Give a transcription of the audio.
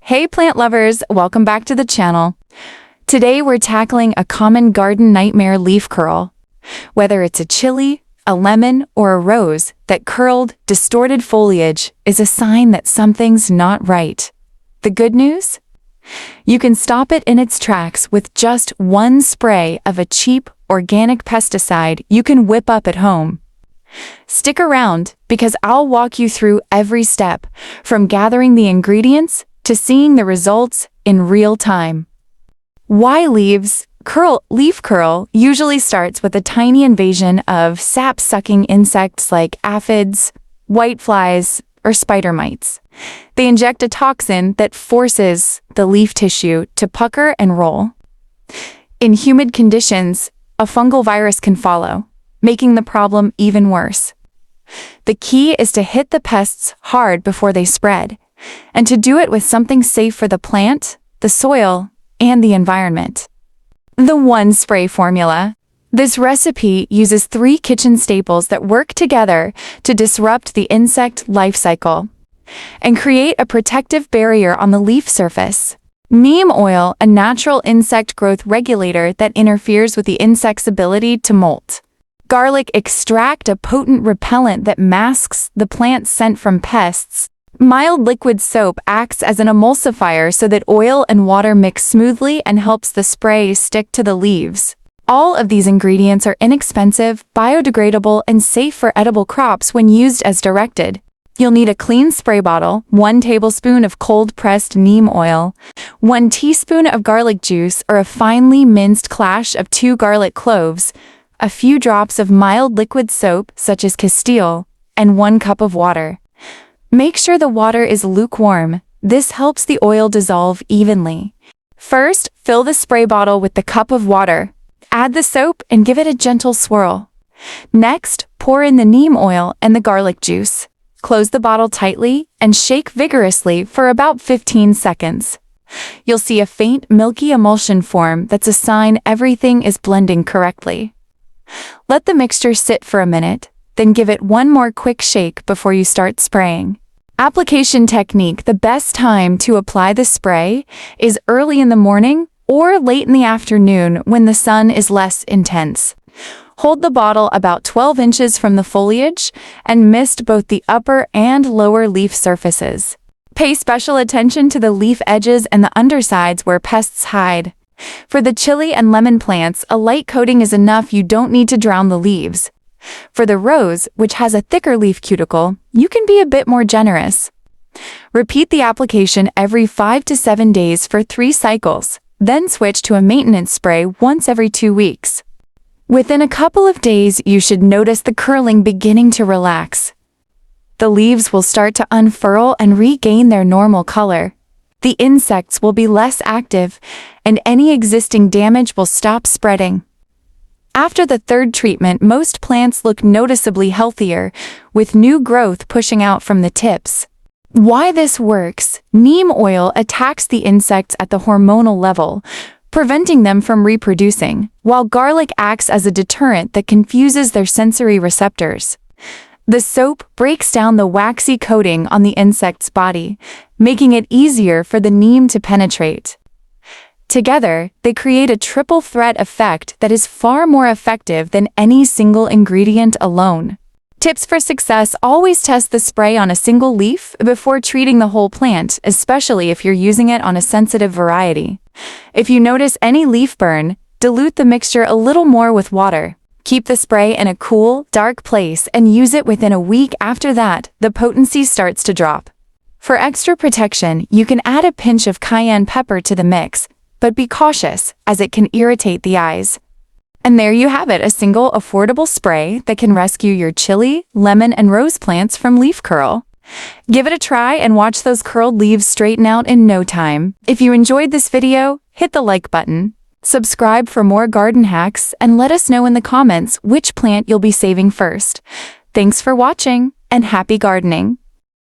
Hey plant lovers, welcome back to the channel. Today we're tackling a common garden nightmare, leaf curl. Whether it's a chili, a lemon, or a rose, that curled, distorted foliage is a sign that something's not right. The good news? You can stop it in its tracks with just one spray of a cheap, organic pesticide you can whip up at home. Stick around, because I'll walk you through every step, from gathering the ingredients to seeing the results in real time. Why leaf curl usually starts with a tiny invasion of sap-sucking insects like aphids, whiteflies, or spider mites. They inject a toxin that forces the leaf tissue to pucker and roll. In humid conditions, a fungal virus can follow, making the problem even worse. The key is to hit the pests hard before they spread, and to do it with something safe for the plant, the soil, and the environment. The one spray formula. This recipe uses 3 kitchen staples that work together to disrupt the insect life cycle and create a protective barrier on the leaf surface. Neem oil, a natural insect growth regulator that interferes with the insect's ability to molt. Garlic extract, a potent repellent that masks the plant's scent from pests. Mild liquid soap acts as an emulsifier so that oil and water mix smoothly and helps the spray stick to the leaves. All of these ingredients are inexpensive, biodegradable, and safe for edible crops when used as directed. You'll need a clean spray bottle, 1 tablespoon of cold-pressed neem oil, 1 teaspoon of garlic juice or a finely minced clash of 2 garlic cloves, a few drops of mild liquid soap such as Castile, and 1 cup of water. Make sure the water is lukewarm. This helps the oil dissolve evenly. First, fill the spray bottle with the cup of water. Add the soap and give it a gentle swirl. Next, pour in the neem oil and the garlic juice. Close the bottle tightly and shake vigorously for about 15 seconds. You'll see a faint milky emulsion form that's a sign everything is blending correctly. Let the mixture sit for a minute, then give it one more quick shake before you start spraying. Application technique. The best time to apply the spray is early in the morning or late in the afternoon when the sun is less intense. Hold the bottle about 12 inches from the foliage and mist both the upper and lower leaf surfaces. Pay special attention to the leaf edges and the undersides where pests hide. For the chili and lemon plants, a light coating is enough. You don't need to drown the leaves. For the rose, which has a thicker leaf cuticle, you can be a bit more generous. Repeat the application every 5 to 7 days for 3 cycles, then switch to a maintenance spray once every 2 weeks. Within a couple of days, you should notice the curling beginning to relax. The leaves will start to unfurl and regain their normal color. The insects will be less active, and any existing damage will stop spreading. After the 3rd treatment, most plants look noticeably healthier, with new growth pushing out from the tips. Why this works? Neem oil attacks the insects at the hormonal level, preventing them from reproducing, while garlic acts as a deterrent that confuses their sensory receptors. The soap breaks down the waxy coating on the insect's body, making it easier for the neem to penetrate. Together, they create a triple threat effect that is far more effective than any single ingredient alone. Tips for success: always test the spray on a single leaf before treating the whole plant, especially if you're using it on a sensitive variety. If you notice any leaf burn, dilute the mixture a little more with water. Keep the spray in a cool, dark place and use it within a week. After that, the potency starts to drop. For extra protection, you can add a pinch of cayenne pepper to the mix, but be cautious, as it can irritate the eyes. And there you have it, a single affordable spray that can rescue your chili, lemon, and rose plants from leaf curl. Give it a try and watch those curled leaves straighten out in no time. If you enjoyed this video, hit the like button, subscribe for more garden hacks, and let us know in the comments which plant you'll be saving first. Thanks for watching, and happy gardening!